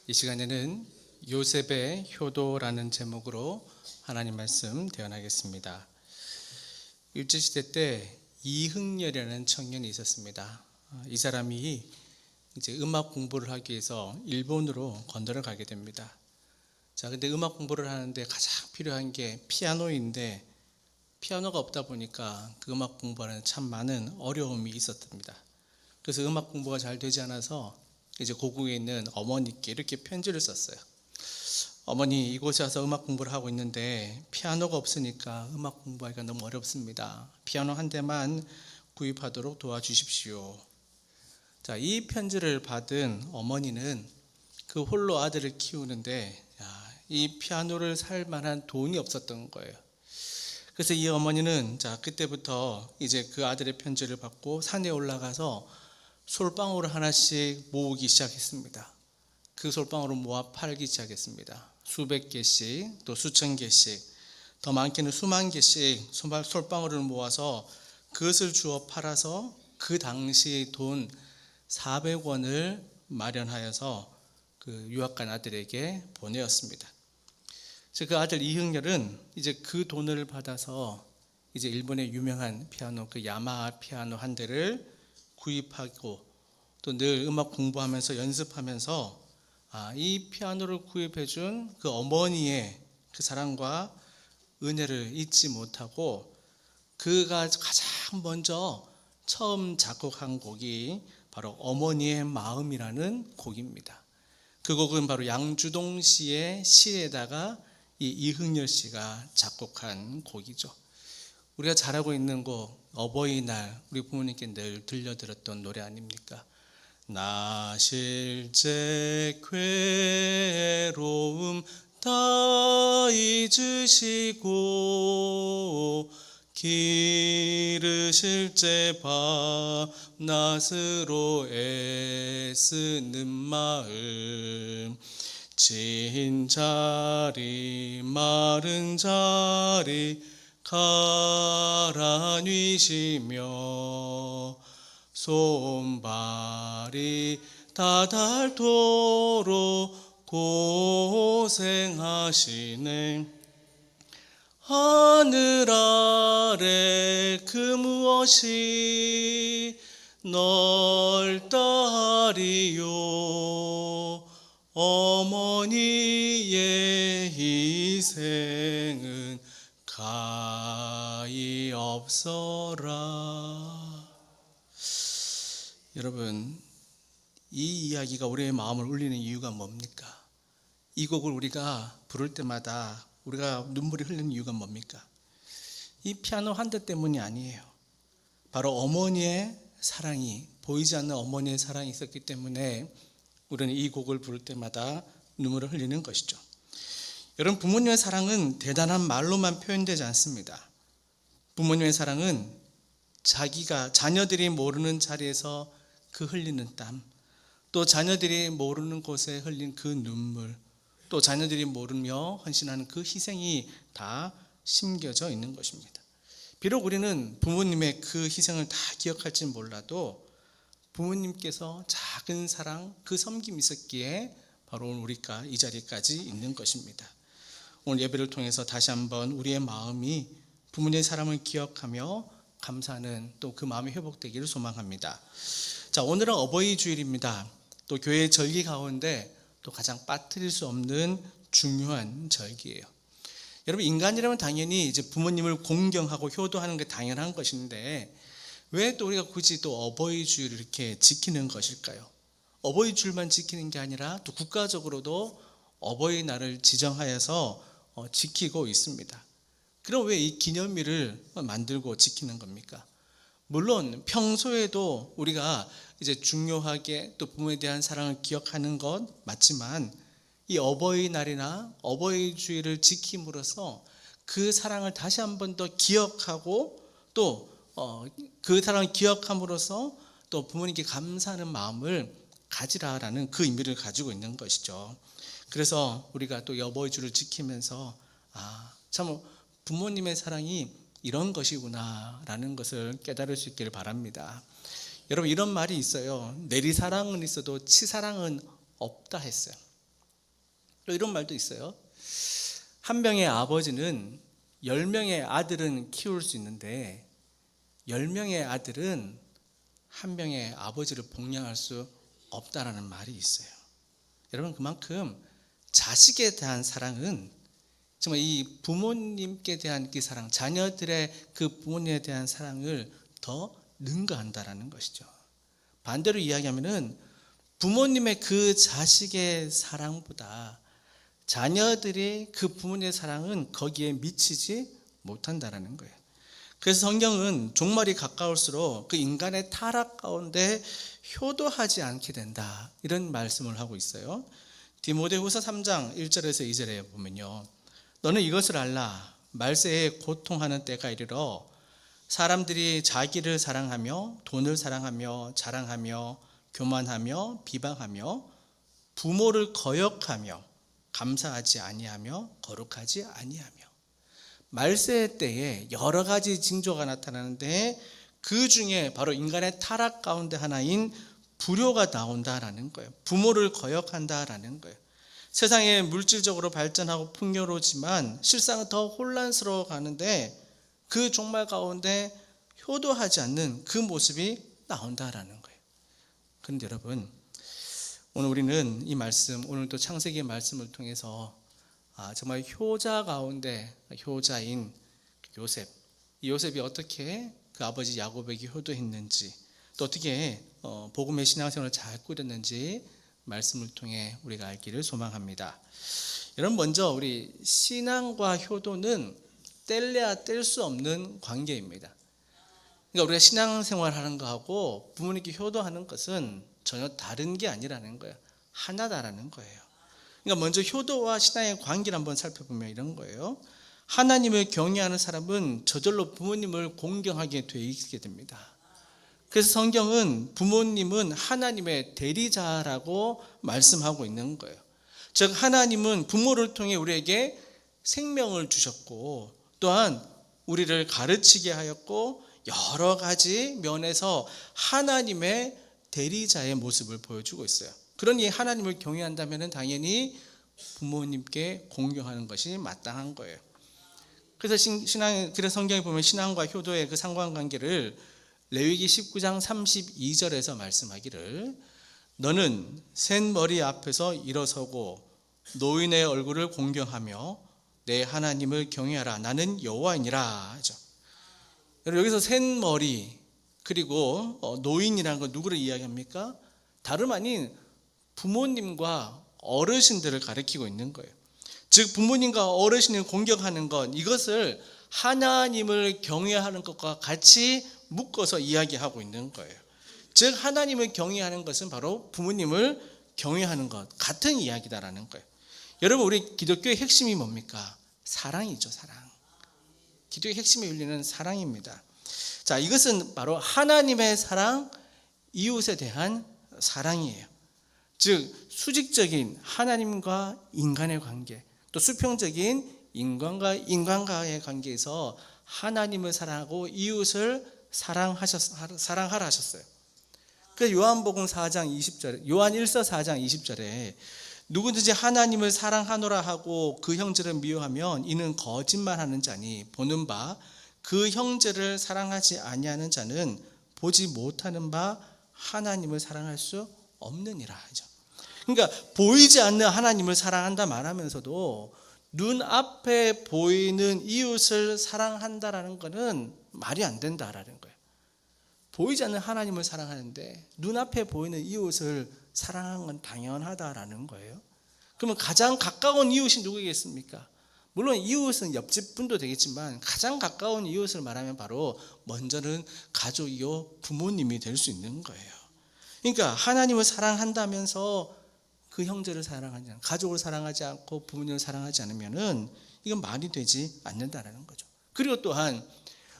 이 시간에는 요셉의 효도라는 제목으로 하나님 말씀 대언하겠습니다. 일제시대 때 이흥렬이라는 청년이 있었습니다. 이 사람이 이제 음악 공부를 하기 위해서 일본으로 건너를 가게 됩니다. 근데 음악 공부를 하는데 가장 필요한 게 피아노인데 피아노가 없다 보니까 그 음악 공부하는 참 많은 어려움이 있었답니다. 그래서 음악 공부가 잘 되지 않아서 이제 고국에 있는 어머니께 이렇게 편지를 썼어요. 어머니, 이곳에 와서 음악 공부를 하고 있는데 피아노가 없으니까 음악 공부하기가 너무 어렵습니다. 피아노 한 대만 구입하도록 도와주십시오. 이 편지를 받은 어머니는 그 홀로 아들을 키우는데 이 피아노를 살 만한 돈이 없었던 거예요. 그래서 이 어머니는 그때부터 이제 그 아들의 편지를 받고 산에 올라가서 솔방울을 하나씩 모으기 시작했습니다. 그 솔방울을 모아 팔기 시작했습니다. 수백 개씩 또 수천 개씩 더 많게는 수만 개씩 솔방울을 모아서 그것을 주워 팔아서 그 당시 돈 400원을 마련하여서 그 유학간 아들에게 보내었습니다. 그 아들 이흥렬은 이제 그 돈을 받아서 이제 일본의 유명한 피아노 그 야마하 피아노 한 대를 구입하고 또 늘 음악 공부하면서 연습하면서 이 피아노를 구입해 준 그 어머니의 그 사랑과 은혜를 잊지 못하고 그가 가장 먼저 처음 작곡한 곡이 바로 어머니의 마음이라는 곡입니다. 그 곡은 바로 양주동 씨의 시에다가 이 이흥렬 씨가 작곡한 곡이죠. 우리가 잘하고 있는 곡 어버이날 우리 부모님께 늘 들려드렸던 노래 아닙니까? 나 실제 괴로움 다 잊으시고 기르실 제 밤낮으로 애쓰는 마음 진 자리 마른 자리 가라뉘시며 손발이 다 닳도록 고생하시네. 하늘 아래 그 무엇이 넓다 하리요. 어머니의 희생은 가히 없어라. 여러분, 이 이야기가 우리의 마음을 울리는 이유가 뭡니까? 이 곡을 우리가 부를 때마다 우리가 눈물이 흘리는 이유가 뭡니까? 이 피아노 한 대 때문이 아니에요. 바로 어머니의 사랑이, 보이지 않는 어머니의 사랑이 있었기 때문에 우리는 이 곡을 부를 때마다 눈물을 흘리는 것이죠. 여러분, 부모님의 사랑은 대단한 말로만 표현되지 않습니다. 부모님의 사랑은 자녀들이 모르는 자리에서 그 흘리는 땀, 또 자녀들이 모르는 곳에 흘린 그 눈물, 또 자녀들이 모르며 헌신하는 그 희생이 다 심겨져 있는 것입니다. 비록 우리는 부모님의 그 희생을 다 기억할지 몰라도 부모님께서 작은 사랑, 그 섬김이 있었기에 바로 오늘 우리가 이 자리까지 있는 것입니다. 오늘 예배를 통해서 다시 한번 우리의 마음이 부모님의 사랑을 기억하며 감사하는 또 그 마음이 회복되기를 소망합니다. 오늘은 어버이 주일입니다. 또 교회의 절기 가운데 또 가장 빠뜨릴 수 없는 중요한 절기예요. 여러분, 인간이라면 당연히 이제 부모님을 공경하고 효도하는 게 당연한 것인데 왜 또 우리가 굳이 또 어버이 주일을 이렇게 지키는 것일까요? 어버이 주일만 지키는 게 아니라 또 국가적으로도 어버이날을 지정하여서 지키고 있습니다. 그럼 왜 이 기념일을 만들고 지키는 겁니까? 물론 평소에도 우리가 이제 중요하게 또 부모에 대한 사랑을 기억하는 것 맞지만 이 어버이날이나 어버이주일을 지킴으로써 그 사랑을 다시 한 번 더 기억하고 또 그 사랑을 기억함으로써 또 부모님께 감사하는 마음을 가지라라는 그 의미를 가지고 있는 것이죠. 그래서 우리가 또 어버이주를 지키면서 참 부모님의 사랑이 이런 것이구나라는 것을 깨달을 수 있기를 바랍니다. 여러분, 이런 말이 있어요. 내리사랑은 있어도 치사랑은 없다 했어요. 또 이런 말도 있어요. 한 명의 아버지는 10명의 아들은 키울 수 있는데 10명의 아들은 한 명의 아버지를 복양할 수 없다라는 말이 있어요. 여러분, 그만큼 자식에 대한 사랑은 정말 이 부모님께 대한 그 사랑, 자녀들의 그 부모님에 대한 사랑을 더 능가한다라는 것이죠. 반대로 이야기하면은 부모님의 그 자식의 사랑보다 자녀들이 그 부모님의 사랑은 거기에 미치지 못한다라는 거예요. 그래서 성경은 종말이 가까울수록 그 인간의 타락 가운데 효도하지 않게 된다, 이런 말씀을 하고 있어요. 디모데후서 3장 1절에서 2절에 보면요, 너는 이것을 알라. 말세에 고통하는 때가 이르러 사람들이 자기를 사랑하며 돈을 사랑하며 자랑하며 교만하며 비방하며 부모를 거역하며 감사하지 아니하며 거룩하지 아니하며. 말세 때에 여러 가지 징조가 나타나는데 그 중에 바로 인간의 타락 가운데 하나인 불효가 나온다라는 거예요. 부모를 거역한다라는 거예요. 세상에 물질적으로 발전하고 풍요로우지만 실상은 더 혼란스러워 가는데 그 종말 가운데 효도하지 않는 그 모습이 나온다라는 거예요. 그런데 여러분, 오늘 우리는 이 말씀, 오늘도 창세기의 말씀을 통해서 정말 효자 가운데 효자인 요셉, 이 요셉이 어떻게 그 아버지 야곱에게 효도했는지, 또 어떻게 복음의 신앙생활을 잘 꾸렸는지 말씀을 통해 우리가 알기를 소망합니다. 여러분, 먼저 우리 신앙과 효도는 뗄래야 뗄 수 없는 관계입니다. 그러니까 우리가 신앙생활 하는 거하고 부모님께 효도하는 것은 전혀 다른 게 아니라는 거예요. 하나다라는 거예요. 그러니까 먼저 효도와 신앙의 관계를 한번 살펴보면 이런 거예요. 하나님을 경외하는 사람은 저절로 부모님을 공경하게 돼 있게 됩니다. 그래서 성경은 부모님은 하나님의 대리자라고 말씀하고 있는 거예요. 즉, 하나님은 부모를 통해 우리에게 생명을 주셨고 또한 우리를 가르치게 하였고 여러 가지 면에서 하나님의 대리자의 모습을 보여주고 있어요. 그러니 하나님을 경외한다면 당연히 부모님께 공경하는 것이 마땅한 거예요. 그래서 그래서 성경에 보면 신앙과 효도의 그 상관관계를 레위기 19장 32절에서 말씀하기를 너는 센 머리 앞에서 일어서고 노인의 얼굴을 공경하며 내 하나님을 경외하라. 나는 여호와이니라 하죠. 여기서 센 머리 그리고 노인이라는 건 누구를 이야기합니까? 다름 아닌 부모님과 어르신들을 가리키고 있는 거예요. 즉, 부모님과 어르신을 공경하는 것, 이것을 하나님을 경외하는 것과 같이 묶어서 이야기하고 있는 거예요. 즉, 하나님을 경외하는 것은 바로 부모님을 경외하는 것 같은 이야기다라는 거예요. 여러분, 우리 기독교의 핵심이 뭡니까? 사랑이죠. 사랑. 기도의 핵심의 윤리는 사랑입니다. 자, 이것은 바로 하나님의 사랑, 이웃에 대한 사랑이에요. 즉, 수직적인 하나님과 인간의 관계, 또 수평적인 인간과 인간과의 관계에서 하나님을 사랑하고 이웃을 사랑하라 하셨어요. 그래서 요한복음 4장 20절에, 요한 1서 4장 20절에 누구든지 하나님을 사랑하노라 하고 그 형제를 미워하면 이는 거짓말하는 자니 보는 바 그 형제를 사랑하지 아니하는 자는 보지 못하는 바 하나님을 사랑할 수 없느니라 하죠. 그러니까 보이지 않는 하나님을 사랑한다 말하면서도 눈앞에 보이는 이웃을 사랑한다라는 것은 말이 안 된다라는 거예요. 보이지 않는 하나님을 사랑하는데 눈앞에 보이는 이웃을 사랑하는 건 당연하다라는 거예요. 그러면 가장 가까운 이웃이 누구겠습니까? 물론 이웃은 옆집 분도 되겠지만 가장 가까운 이웃을 말하면 바로 먼저는 가족이요 부모님이 될 수 있는 거예요. 그러니까 하나님을 사랑한다면서 그 형제를 사랑하지 않고 가족을 사랑하지 않고 부모님을 사랑하지 않으면은 이건 말이 되지 않는다라는 거죠. 그리고 또한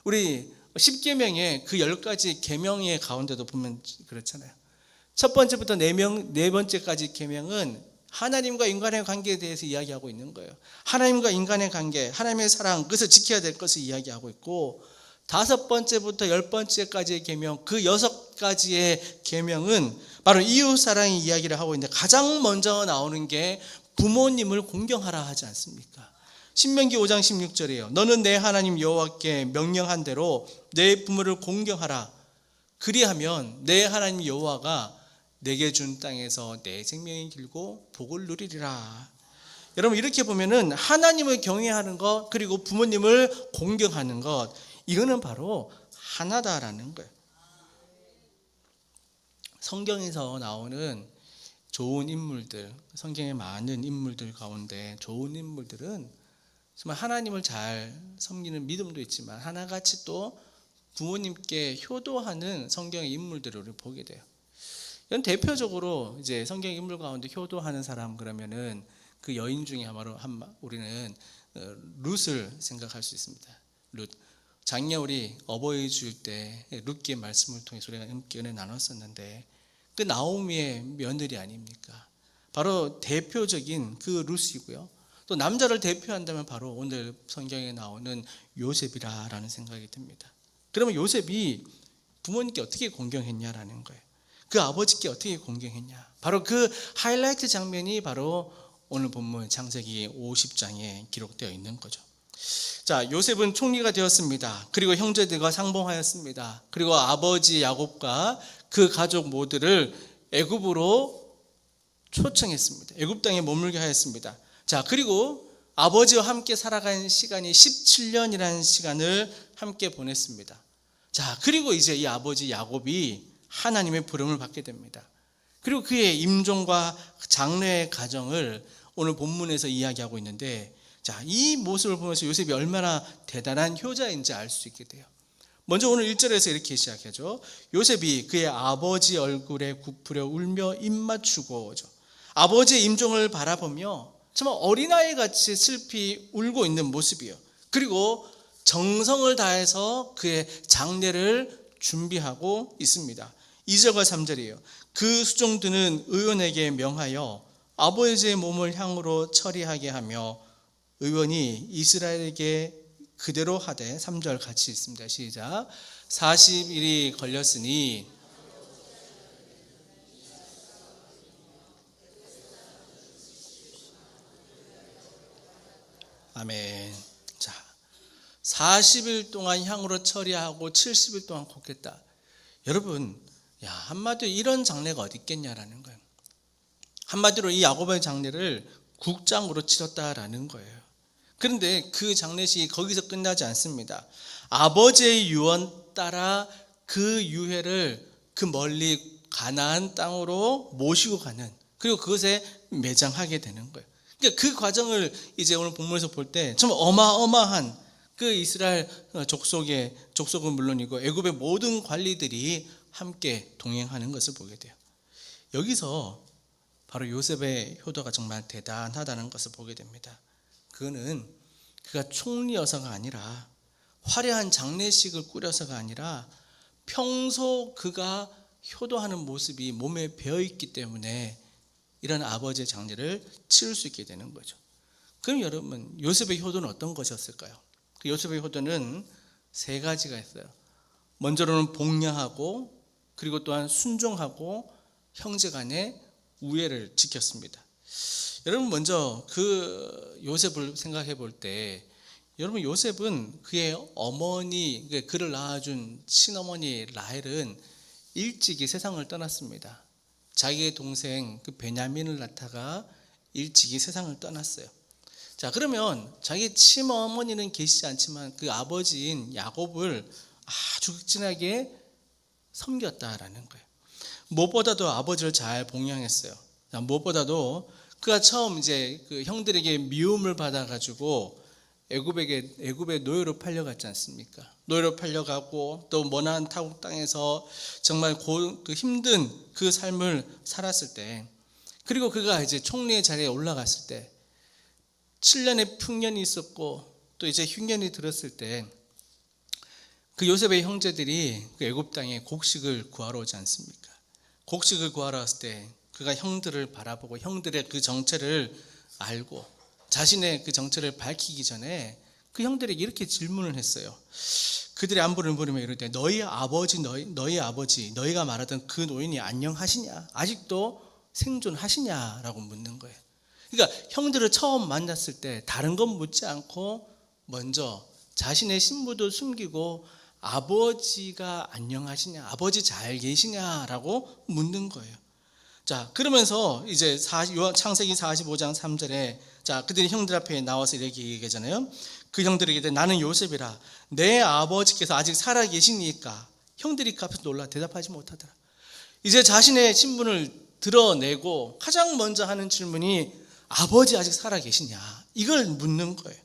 우리 10계명의 그 10가지 계명의 가운데도 보면 그렇잖아요. 첫 번째부터 네 번째까지 계명은 하나님과 인간의 관계에 대해서 이야기하고 있는 거예요. 하나님과 인간의 관계, 하나님의 사랑, 그것을 지켜야 될 것을 이야기하고 있고, 5번째부터 10번째까지의 계명, 그 6가지의 계명은 바로 이웃 사랑의 이야기를 하고 있는데 가장 먼저 나오는 게 부모님을 공경하라 하지 않습니까? 신명기 5장 16절이에요. 너는 내 하나님 여호와께 명령한 대로 내 부모를 공경하라. 그리하면 내 하나님 여호와가 내게 준 땅에서 내 생명이 길고 복을 누리리라. 여러분, 이렇게 보면은 하나님을 경외하는 것, 그리고 부모님을 공경하는 것, 이거는 바로 하나다라는 거예요. 성경에서 나오는 좋은 인물들, 성경에 많은 인물들 가운데 좋은 인물들은 정말 하나님을 잘 섬기는 믿음도 있지만 하나같이 또 부모님께 효도하는 성경의 인물들을 우리 보게 돼요. 이건 대표적으로 이제 성경 인물 가운데 효도하는 사람 그러면은 그 여인 중에 아마로 우리는 룻을 생각할 수 있습니다. 룻. 작년 우리 어버이 주일 때 룻기의 말씀을 통해서 우리가 함께 은혜 나눴었는데 그 나오미의 며느리 아닙니까? 바로 대표적인 그 룻이고요. 또 남자를 대표한다면 바로 오늘 성경에 나오는 요셉이라는 생각이 듭니다. 그러면 요셉이 부모님께 어떻게 공경했냐라는 거예요. 그 아버지께 어떻게 공경했냐. 바로 그 하이라이트 장면이 바로 오늘 본문 창세기 50장에 기록되어 있는 거죠. 자, 요셉은 총리가 되었습니다. 그리고 형제들과 상봉하였습니다. 그리고 아버지 야곱과 그 가족 모두를 애굽으로 초청했습니다. 애굽 땅에 머물게 하였습니다. 자, 그리고 아버지와 함께 살아간 시간이 17년이라는 시간을 함께 보냈습니다. 자, 그리고 이제 이 아버지 야곱이 하나님의 부름을 받게 됩니다. 그리고 그의 임종과 장래의 가정을 오늘 본문에서 이야기하고 있는데, 자, 이 모습을 보면서 요셉이 얼마나 대단한 효자인지 알 수 있게 돼요. 먼저 오늘 1절에서 이렇게 시작하죠. 요셉이 그의 아버지 얼굴에 굽으려 울며 입 맞추고, 아버지의 임종을 바라보며 정말 어린아이 같이 슬피 울고 있는 모습이에요. 그리고 정성을 다해서 그의 장례를 준비하고 있습니다. 2절과 3절이에요. 그 수종드는 의원에게 명하여 아버지의 몸을 향으로 처리하게 하며 의원이 이스라엘에게 그대로 하되, 3절 같이 있습니다. 시작. 40일이 걸렸으니 아멘. 자, 40일 동안 향으로 처리하고 70일 동안 굽겠다. 여러분, 야, 한마디로 이런 장례가 어디 있겠냐라는 거예요. 한마디로 이 야곱의 장례를 국장으로 치렀다라는 거예요. 그런데 그 장례식이 거기서 끝나지 않습니다. 아버지의 유언 따라 그 유해를 그 멀리 가나안 땅으로 모시고 가는, 그리고 그것에 매장하게 되는 거예요. 그러니까 그 과정을 이제 오늘 본문에서 볼 때 좀 어마어마한 그 이스라엘 족속은 물론이고 애굽의 모든 관리들이 함께 동행하는 것을 보게 돼요. 여기서 바로 요셉의 효도가 정말 대단하다는 것을 보게 됩니다. 그거는 그가 총리여서가 아니라, 화려한 장례식을 꾸려서가 아니라 평소 그가 효도하는 모습이 몸에 배어있기 때문에 이런 아버지의 장례를 치를 수 있게 되는 거죠. 그럼 여러분, 요셉의 효도는 어떤 것이었을까요? 그 요셉의 효도는 세 가지가 있어요. 먼저로는 복량하고, 그리고 또한 순종하고, 형제 간의 우애를 지켰습니다. 여러분, 먼저 그 요셉을 생각해 볼 때, 여러분, 요셉은 그의 어머니, 그를 낳아준 친어머니 라헬은 일찍이 세상을 떠났습니다. 자기의 동생 그 베냐민을 낳다가 일찍이 세상을 떠났어요. 자, 그러면 자기 친어머니는 계시지 않지만 그 아버지인 야곱을 아주 극진하게 섬겼다라는 거예요. 무엇보다도 아버지를 잘 봉양했어요. 자, 무엇보다도 그가 처음 이제 그 형들에게 미움을 받아가지고 애굽의 노예로 팔려갔지 않습니까? 노예로 팔려가고 또 먼한 타국 땅에서 정말 그 힘든 그 삶을 살았을 때, 그리고 그가 이제 총리의 자리에 올라갔을 때 7년의 풍년이 있었고 또 이제 흉년이 들었을 때 그 요셉의 형제들이 그 애굽 땅에 곡식을 구하러 오지 않습니까? 곡식을 구하러 왔을 때 그가 형들을 바라보고 형들의 그 정체를 알고 자신의 그 정체를 밝히기 전에 그 형들에게 이렇게 질문을 했어요. 그들의 안부를 물으며 이르되 너희 아버지 너희가 말하던 그 노인이 안녕하시냐? 아직도 생존하시냐라고 묻는 거예요. 그러니까 형들을 처음 만났을 때 다른 건 묻지 않고 먼저 자신의 신부도 숨기고 아버지가 안녕하시냐, 아버지 잘 계시냐라고 묻는 거예요. 자, 그러면서 이제 창세기 45장 3절에 자, 그들이 형들 앞에 나와서 이렇게 얘기하잖아요. 그 형들에게 나는 요셉이라 내 아버지께서 아직 살아 계시니까 형들이 그 앞에서 놀라 대답하지 못하더라. 이제 자신의 신분을 드러내고 가장 먼저 하는 질문이 아버지 아직 살아 계시냐, 이걸 묻는 거예요.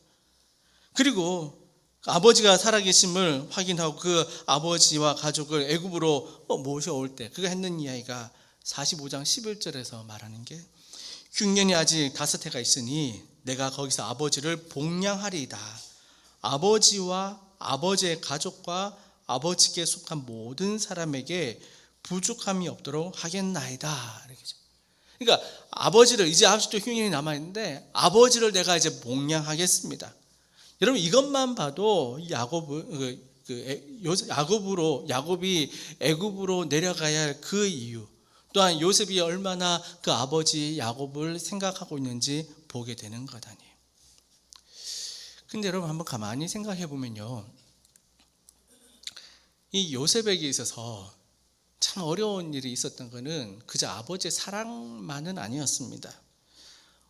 그리고 아버지가 살아계심을 확인하고 그 아버지와 가족을 애굽으로 모셔올 때 그가 했는 이야기가 45장 11절에서 말하는 게 흉년이 아직 5해가 있으니 내가 거기서 아버지를 복량하리이다. 아버지와 아버지의 가족과 아버지께 속한 모든 사람에게 부족함이 없도록 하겠나이다. 그러니까 아버지를, 이제 아직도 흉년이 남아있는데 아버지를 내가 이제 복량하겠습니다. 여러분, 이것만 봐도 야곱이 애굽으로 내려가야 할 그 이유, 또한 요셉이 얼마나 그 아버지 야곱을 생각하고 있는지 보게 되는 것 아니에요. 근데 여러분, 한번 가만히 생각해 보면요, 이 요셉에게 있어서 참 어려운 일이 있었던 것은 그저 아버지의 사랑만은 아니었습니다.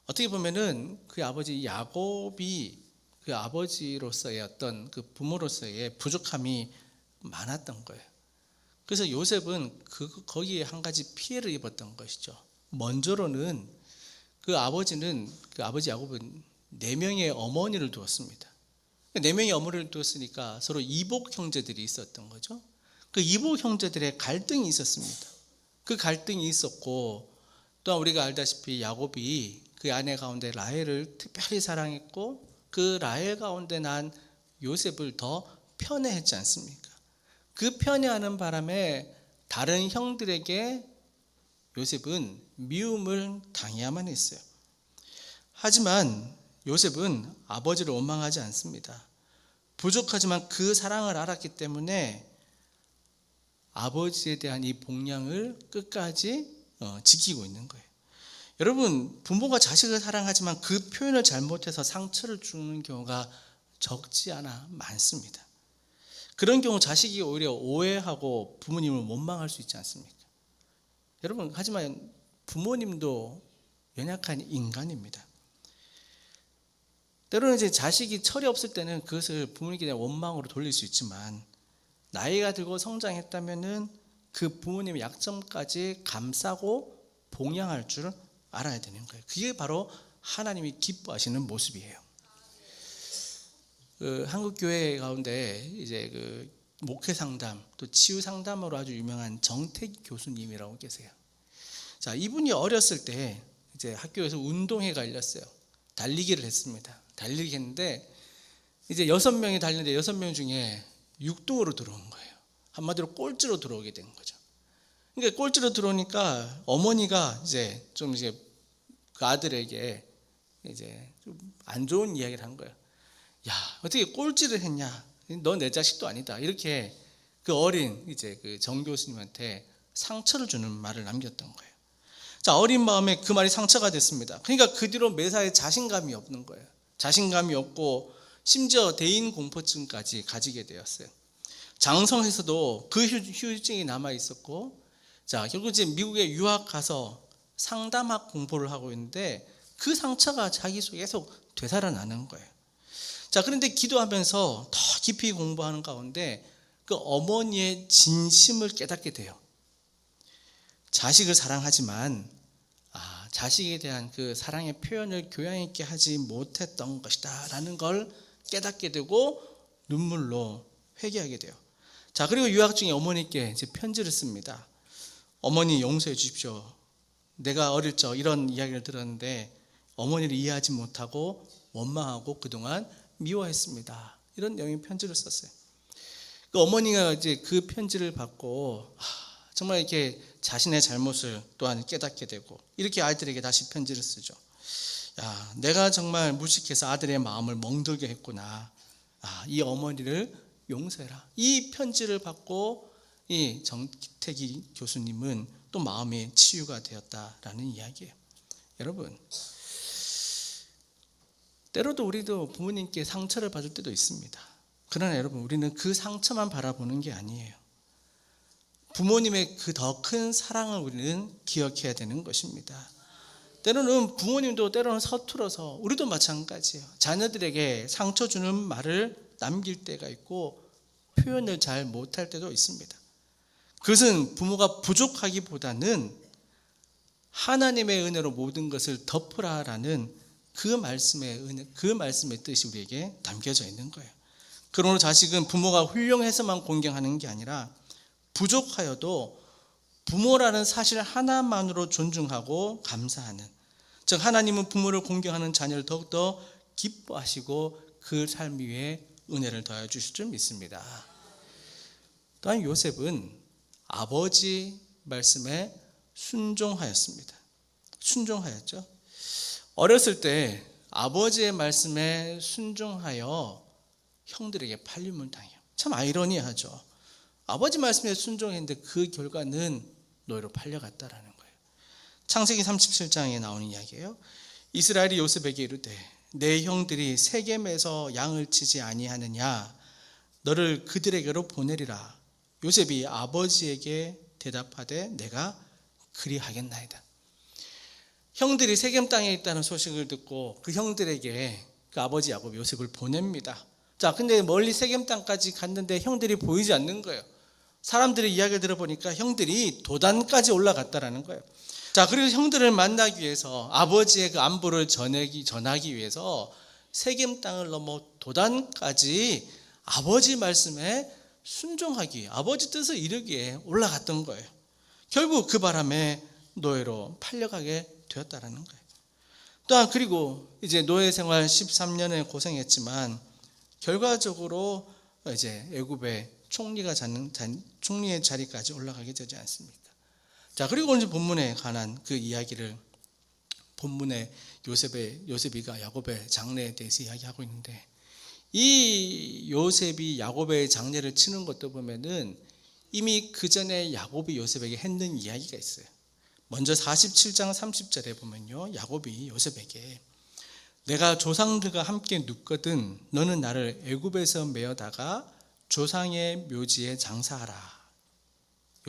어떻게 보면은 그 아버지 야곱이 그 아버지로서의 어떤 그 부모로서의 부족함이 많았던 거예요. 그래서 요셉은 거기에 한 가지 피해를 입었던 것이죠. 먼저로는 그 아버지 야곱은 4명의 어머니를 두었습니다. 4명의 어머니를 두었으니까 서로 이복 형제들이 있었던 거죠. 그 이복 형제들의 갈등이 있었습니다. 그 갈등이 있었고, 또한 우리가 알다시피 야곱이 그 아내 가운데 라헬을 특별히 사랑했고 그 라헬 가운데 난 요셉을 더 편애했지 않습니까? 그 편애하는 바람에 다른 형들에게 요셉은 미움을 당해야만 했어요. 하지만 요셉은 아버지를 원망하지 않습니다. 부족하지만 그 사랑을 알았기 때문에 아버지에 대한 이 복량을 끝까지 지키고 있는 거예요. 여러분, 부모가 자식을 사랑하지만 그 표현을 잘못해서 상처를 주는 경우가 적지 않아 많습니다. 그런 경우 자식이 오히려 오해하고 부모님을 원망할 수 있지 않습니까? 여러분, 하지만 부모님도 연약한 인간입니다. 때로는 이제 자식이 철이 없을 때는 그것을 부모님께 대한 원망으로 돌릴 수 있지만, 나이가 들고 성장했다면은 그 부모님의 약점까지 감싸고 봉양할 줄 알아야 되는 거예요. 그게 바로 하나님이 기뻐하시는 모습이에요. 한국 교회 가운데 이제 목회 상담 또 치유 상담으로 아주 유명한 정택 교수님이라고 계세요. 자, 이분이 어렸을 때 이제 학교에서 운동회가 열렸어요. 달리기를 했습니다. 달리기 했는데 이제 6명이 달리는데 6명 중에 6등으로 들어온 거예요. 한마디로 꼴찌로 들어오게 된 거죠. 그러니까 꼴찌로 들어오니까 어머니가 이제 그 아들에게 이제 좀 안 좋은 이야기를 한 거예요. 야, 어떻게 꼴찌를 했냐? 너 내 자식도 아니다. 이렇게 그 어린 이제 그 정 교수님한테 상처를 주는 말을 남겼던 거예요. 자, 어린 마음에 그 말이 상처가 됐습니다. 그러니까 그 뒤로 매사에 자신감이 없는 거예요. 자신감이 없고 심지어 대인 공포증까지 가지게 되었어요. 장성에서도 그 후유증이 남아 있었고, 자, 결국 이제 미국에 유학 가서 상담학 공부를 하고 있는데 그 상처가 자기 속에 계속 되살아나는 거예요. 자, 그런데 기도하면서 더 깊이 공부하는 가운데 그 어머니의 진심을 깨닫게 돼요. 자식을 사랑하지만 자식에 대한 그 사랑의 표현을 교양 있게 하지 못했던 것이다 라는 걸 깨닫게 되고 눈물로 회개하게 돼요. 자, 그리고 유학 중에 어머니께 이제 편지를 씁니다. 어머니, 용서해 주십시오. 내가 어릴 적 이런 이야기를 들었는데 어머니를 이해하지 못하고 원망하고 그동안 미워했습니다. 이런 내용의 편지를 썼어요. 그 어머니가 이제 그 편지를 받고 정말 이렇게 자신의 잘못을 또한 깨닫게 되고 이렇게 아이들에게 다시 편지를 쓰죠. 야, 내가 정말 무식해서 아들의 마음을 멍들게 했구나. 이 어머니를 용서해라. 이 편지를 받고 이 정택이 교수님은 또 마음의 치유가 되었다라는 이야기예요. 여러분, 때로도 우리도 부모님께 상처를 받을 때도 있습니다. 그러나 여러분, 우리는 그 상처만 바라보는 게 아니에요. 부모님의 그 더 큰 사랑을 우리는 기억해야 되는 것입니다. 때로는 부모님도 때로는 서툴어서, 우리도 마찬가지예요. 자녀들에게 상처 주는 말을 남길 때가 있고 표현을 잘 못할 때도 있습니다. 그것은 부모가 부족하기보다는 하나님의 은혜로 모든 것을 덮으라라는 그 말씀의 은혜, 그 말씀의 뜻이 우리에게 담겨져 있는 거예요. 그러므로 자식은 부모가 훌륭해서만 공경하는 게 아니라 부족하여도 부모라는 사실 하나만으로 존중하고 감사하는, 즉 하나님은 부모를 공경하는 자녀를 더욱더 기뻐하시고 그 삶 위에 은혜를 더해 주실 줄 믿습니다. 또한 요셉은 아버지 말씀에 순종하였습니다. 순종하였죠. 어렸을 때 아버지의 말씀에 순종하여 형들에게 팔림을 당해요. 참 아이러니하죠. 아버지 말씀에 순종했는데 그 결과는 노예로 팔려갔다라는 거예요. 창세기 37장에 나오는 이야기예요. 이스라엘이 요셉에게 이르되 내 형들이 세겜에서 양을 치지 아니하느냐, 너를 그들에게로 보내리라. 요셉이 아버지에게 대답하되 내가 그리하겠나이다. 형들이 세겜 땅에 있다는 소식을 듣고 그 형들에게 그 아버지 야곱 요셉을 보냅니다. 자, 근데 멀리 세겜 땅까지 갔는데 형들이 보이지 않는 거예요. 사람들의 이야기를 들어보니까 형들이 도단까지 올라갔다라는 거예요. 자, 그리고 형들을 만나기 위해서, 아버지의 그 안부를 전하기 위해서 세겜 땅을 넘어 도단까지 아버지 말씀에 순종하기, 아버지 뜻을 이루기에 올라갔던 거예요. 결국 그 바람에 노예로 팔려가게 되었다라는 거예요. 또한 그리고 이제 노예 생활 13년을 고생했지만 결과적으로 이제 애굽의 총리의 자리까지 올라가게 되지 않습니까? 자, 그리고 오늘 본문에 관한 그 이야기를, 본문에 요셉이가 야곱의 장례에 대해서 이야기하고 있는데, 이 요셉이 야곱의 장례를 치는 것도 보면은 이미 그 전에 야곱이 요셉에게 했는 이야기가 있어요. 먼저 47장 30절에 보면요, 야곱이 요셉에게 내가 조상들과 함께 눕거든 너는 나를 애굽에서 메어다가 조상의 묘지에 장사하라.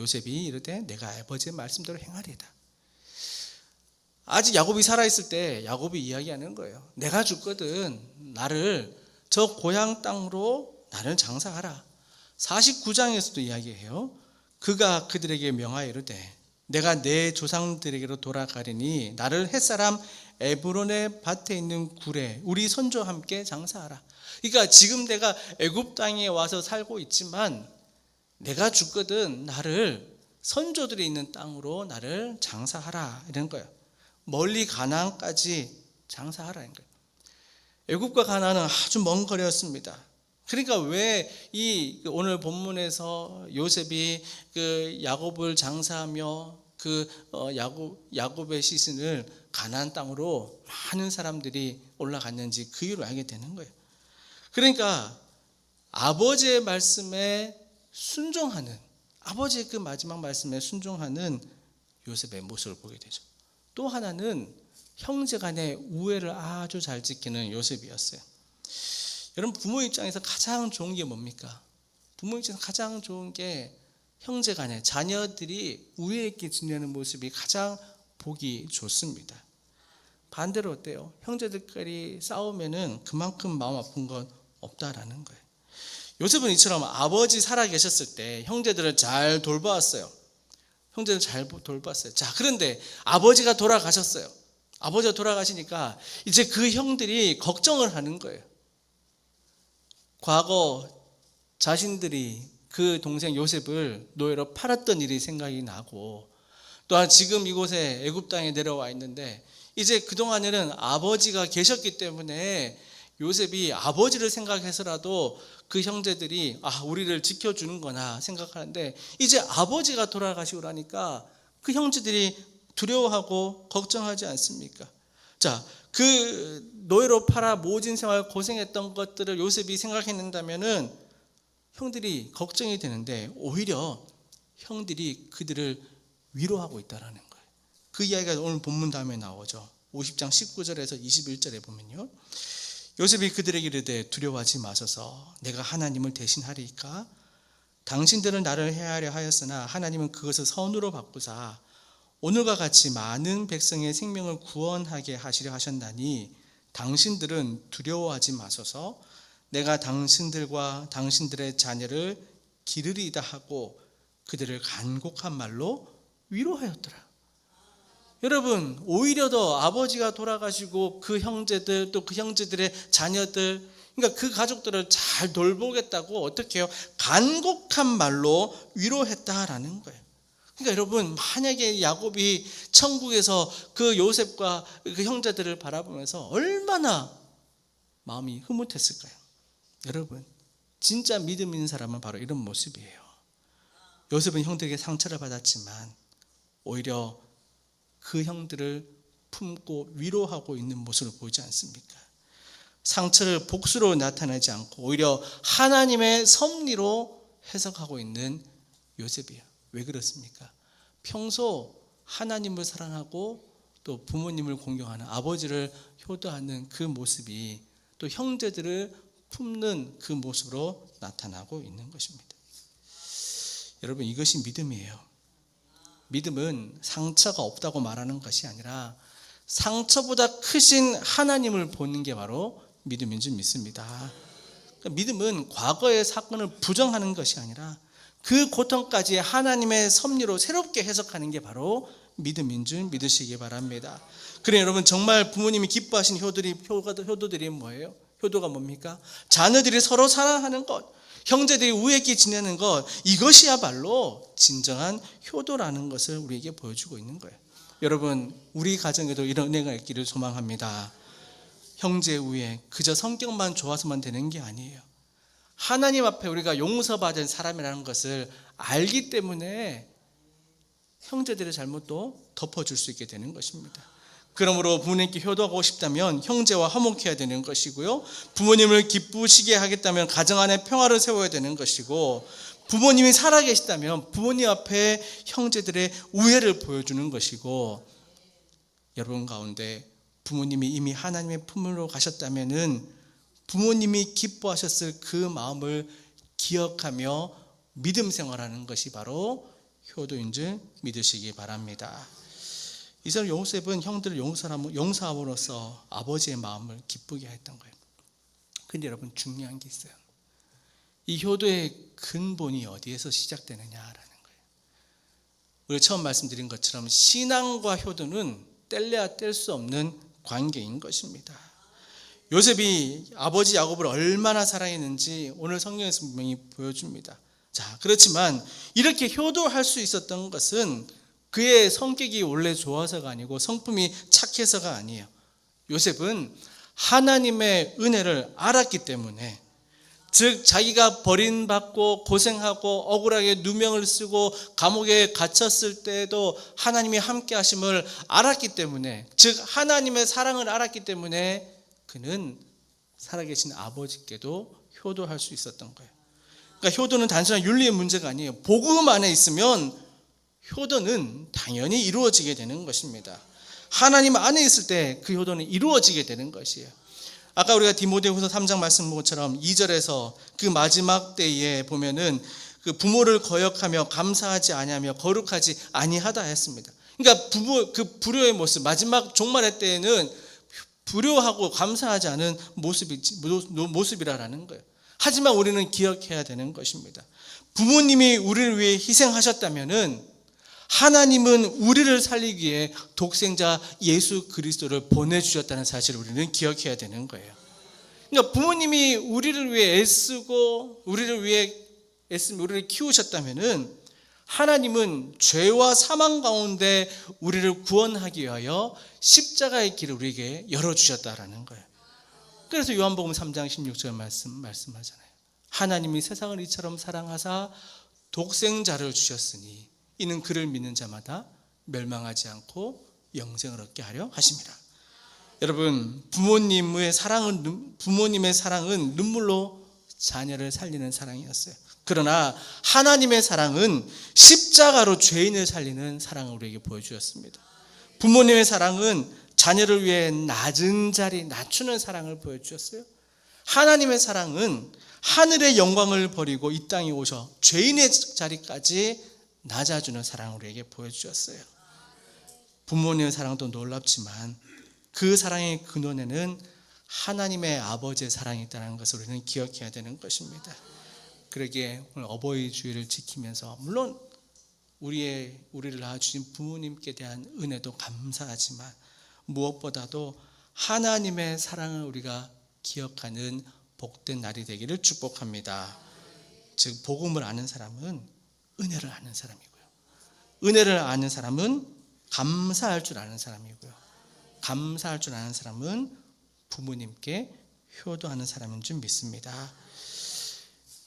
요셉이 이르되 내가 아버지의 말씀대로 행하리이다. 아직 야곱이 살아있을 때 야곱이 이야기하는 거예요. 내가 죽거든 나를 저 고향 땅으로 나를 장사하라. 49장에서도 이야기해요. 그가 그들에게 명하여 이르되 내가 내 조상들에게로 돌아가리니 나를 햇사람 에브론의 밭에 있는 굴에 우리 손주와 함께 장사하라. 그러니까 지금 내가 애굽 땅에 와서 살고 있지만 내가 죽거든 나를 선조들이 있는 땅으로 나를 장사하라, 이런 거예요. 멀리 가나안까지 장사하라는 거예요. 애굽과 가나안은 아주 먼 거리였습니다. 그러니까 왜 이 오늘 본문에서 요셉이 그 야곱을 장사하며 그 야곱의 시신을 가나안 땅으로 많은 사람들이 올라갔는지 그 이유를 알게 되는 거예요. 그러니까 아버지의 말씀에 순종하는, 아버지의 그 마지막 말씀에 순종하는 요셉의 모습을 보게 되죠. 또 하나는 형제 간의 우애를 아주 잘 지키는 요셉이었어요. 여러분, 부모 입장에서 가장 좋은 게 뭡니까? 부모 입장에서 가장 좋은 게 형제 간에 자녀들이 우애 있게 지내는 모습이 가장 보기 좋습니다. 반대로 어때요? 형제들끼리 싸우면은 그만큼 마음 아픈 건 없다라는 거예요. 요셉은 이처럼 아버지 살아 계셨을 때 형제들을 잘 돌보았어요. 형제들 잘 돌봤어요. 자, 그런데 아버지가 돌아가셨어요. 아버지가 돌아가시니까 이제 그 형들이 걱정을 하는 거예요. 과거 자신들이 그 동생 요셉을 노예로 팔았던 일이 생각이 나고, 또한 지금 이곳에 애굽 땅에 내려와 있는데 이제 그동안에는 아버지가 계셨기 때문에 요셉이 아버지를 생각해서라도 그 형제들이 우리를 지켜주는 거나 생각하는데, 이제 아버지가 돌아가시고 나니까 그 형제들이 두려워하고 걱정하지 않습니까? 자, 그 노예로 팔아 모진 생활 고생했던 것들을 요셉이 생각했는다면은 형들이 걱정이 되는데 오히려 형들이 그들을 위로하고 있다라는 거예요. 그 이야기가 오늘 본문 다음에 나오죠. 50장 19절에서 21절에 보면요. 요셉이 그들에게 이르되 두려워하지 마소서. 내가 하나님을 대신하리이까. 당신들은 나를 해하려 하였으나 하나님은 그것을 선으로 바꾸사 오늘과 같이 많은 백성의 생명을 구원하게 하시려 하셨나니 당신들은 두려워하지 마소서. 내가 당신들과 당신들의 자녀를 기르리이다 하고 그들을 간곡한 말로 위로하였더라. 여러분, 오히려 더 아버지가 돌아가시고 그 형제들, 또 그 형제들의 자녀들, 그러니까 그 가족들을 잘 돌보겠다고 어떻게 해요? 간곡한 말로 위로했다라는 거예요. 그러니까 여러분, 만약에 야곱이 천국에서 그 요셉과 그 형제들을 바라보면서 얼마나 마음이 흐뭇했을까요? 여러분, 진짜 믿음 있는 사람은 바로 이런 모습이에요. 요셉은 형들에게 상처를 받았지만 오히려 그 형들을 품고 위로하고 있는 모습을 보이지 않습니까? 상처를 복수로 나타내지 않고 오히려 하나님의 섭리로 해석하고 있는 요셉이에요. 왜 그렇습니까? 평소 하나님을 사랑하고 또 부모님을 공경하는 아버지를 효도하는 그 모습이 또 형제들을 품는 그 모습으로 나타나고 있는 것입니다. 여러분, 이것이 믿음이에요. 믿음은 상처가 없다고 말하는 것이 아니라 상처보다 크신 하나님을 보는 게 바로 믿음인 줄 믿습니다. 믿음은 과거의 사건을 부정하는 것이 아니라 그 고통까지 하나님의 섭리로 새롭게 해석하는 게 바로 믿음인 줄 믿으시기 바랍니다. 그래 여러분, 정말 부모님이 기뻐하신 효도들이 뭐예요? 효도가 뭡니까? 자녀들이 서로 사랑하는 것, 형제들이 우애있게 지내는 것, 이것이야말로 진정한 효도라는 것을 우리에게 보여주고 있는 거예요. 여러분, 우리 가정에도 이런 은혜가 있기를 소망합니다. 형제 우애, 그저 성격만 좋아서만 되는 게 아니에요. 하나님 앞에 우리가 용서받은 사람이라는 것을 알기 때문에 형제들의 잘못도 덮어줄 수 있게 되는 것입니다. 그러므로 부모님께 효도하고 싶다면 형제와 화목해야 되는 것이고요, 부모님을 기쁘시게 하겠다면 가정 안에 평화를 세워야 되는 것이고, 부모님이 살아계시다면 부모님 앞에 형제들의 우애를 보여주는 것이고, 여러분 가운데 부모님이 이미 하나님의 품으로 가셨다면은 부모님이 기뻐하셨을 그 마음을 기억하며 믿음 생활하는 것이 바로 효도인 줄 믿으시기 바랍니다. 이 사람 요셉은 형들을 용서함으로써 아버지의 마음을 기쁘게 했던 거예요. 근데 여러분, 중요한 게 있어요. 이 효도의 근본이 어디에서 시작되느냐라는 거예요. 우리 처음 말씀드린 것처럼 신앙과 효도는 뗄래야 뗄 수 없는 관계인 것입니다. 요셉이 아버지 야곱을 얼마나 사랑했는지 오늘 성경에서 분명히 보여줍니다. 자, 그렇지만 이렇게 효도할 수 있었던 것은 그의 성격이 원래 좋아서가 아니고 성품이 착해서가 아니에요. 요셉은 하나님의 은혜를 알았기 때문에, 즉 자기가 버림받고 고생하고 억울하게 누명을 쓰고 감옥에 갇혔을 때에도 하나님이 함께 하심을 알았기 때문에, 즉 하나님의 사랑을 알았기 때문에 그는 살아계신 아버지께도 효도할 수 있었던 거예요. 그러니까 효도는 단순한 윤리의 문제가 아니에요. 복음 안에 있으면 효도는 당연히 이루어지게 되는 것입니다. 하나님 안에 있을 때 그 효도는 이루어지게 되는 것이에요. 아까 우리가 디모데후서 3장 말씀 본 것처럼 2절에서 그 마지막 때에 보면은 그 부모를 거역하며 감사하지 아니하며 거룩하지 아니하다 했습니다. 그러니까 그 불효의 모습, 마지막 종말의 때에는 불효하고 감사하지 않은 모습이라는 거예요. 하지만 우리는 기억해야 되는 것입니다. 부모님이 우리를 위해 희생하셨다면은 하나님은 우리를 살리기 위해 독생자 예수 그리스도를 보내주셨다는 사실을 우리는 기억해야 되는 거예요. 그러니까 부모님이 우리를 위해 애쓰고 우리를 키우셨다면은 하나님은 죄와 사망 가운데 우리를 구원하기 위하여 십자가의 길을 우리에게 열어주셨다라는 거예요. 그래서 요한복음 3장 16절 말씀하잖아요. 하나님이 세상을 이처럼 사랑하사 독생자를 주셨으니 이는 그를 믿는 자마다 멸망하지 않고 영생을 얻게 하려 하심이라. 여러분, 부모님의 사랑은 눈물로 자녀를 살리는 사랑이었어요. 그러나 하나님의 사랑은 십자가로 죄인을 살리는 사랑을 우리에게 보여주었습니다. 부모님의 사랑은 자녀를 위해 낮은 자리, 낮추는 사랑을 보여주셨어요. 하나님의 사랑은 하늘의 영광을 버리고 이 땅에 오셔 죄인의 자리까지 낮아주는 사랑을 우리에게 보여주셨어요. 부모님의 사랑도 놀랍지만 그 사랑의 근원에는 하나님의 아버지의 사랑이 있다는 것을 우리는 기억해야 되는 것입니다. 그러기에 오늘 어버이 주일을 지키면서 물론 우리를 낳아주신 부모님께 대한 은혜도 감사하지만 무엇보다도 하나님의 사랑을 우리가 기억하는 복된 날이 되기를 축복합니다. 즉 복음을 아는 사람은 은혜를 아는 사람이고요. 은혜를 아는 사람은 감사할 줄 아는 사람이고요. 감사할 줄 아는 사람은 부모님께 효도하는 사람인 줄 믿습니다.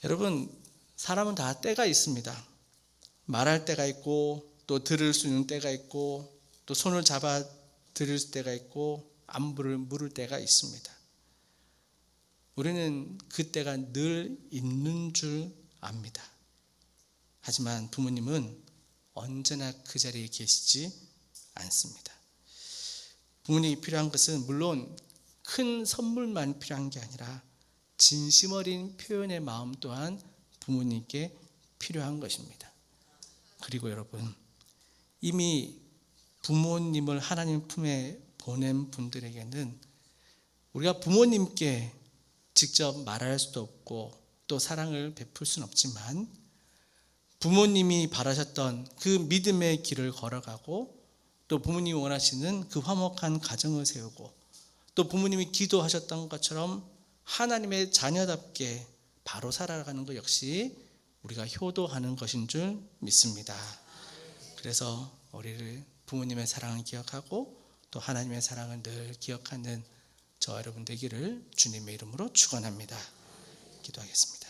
여러분, 사람은 다 때가 있습니다. 말할 때가 있고 또 들을 수 있는 때가 있고 또 손을 잡아 들을 때가 있고 안부를 물을 때가 있습니다. 우리는 그 때가 늘 있는 줄 압니다. 하지만 부모님은 언제나 그 자리에 계시지 않습니다. 부모님이 필요한 것은 물론 큰 선물만 필요한 게 아니라 진심 어린 표현의 마음 또한 부모님께 필요한 것입니다. 그리고 여러분, 이미 부모님을 하나님 품에 보낸 분들에게는 우리가 부모님께 직접 말할 수도 없고 또 사랑을 베풀 수는 없지만 부모님이 바라셨던 그 믿음의 길을 걸어가고 또 부모님이 원하시는 그 화목한 가정을 세우고 또 부모님이 기도하셨던 것처럼 하나님의 자녀답게 바로 살아가는 것 역시 우리가 효도하는 것인 줄 믿습니다. 그래서 우리를 부모님의 사랑을 기억하고 또 하나님의 사랑을 늘 기억하는 저 여러분 되기를 주님의 이름으로 축원합니다. 기도하겠습니다.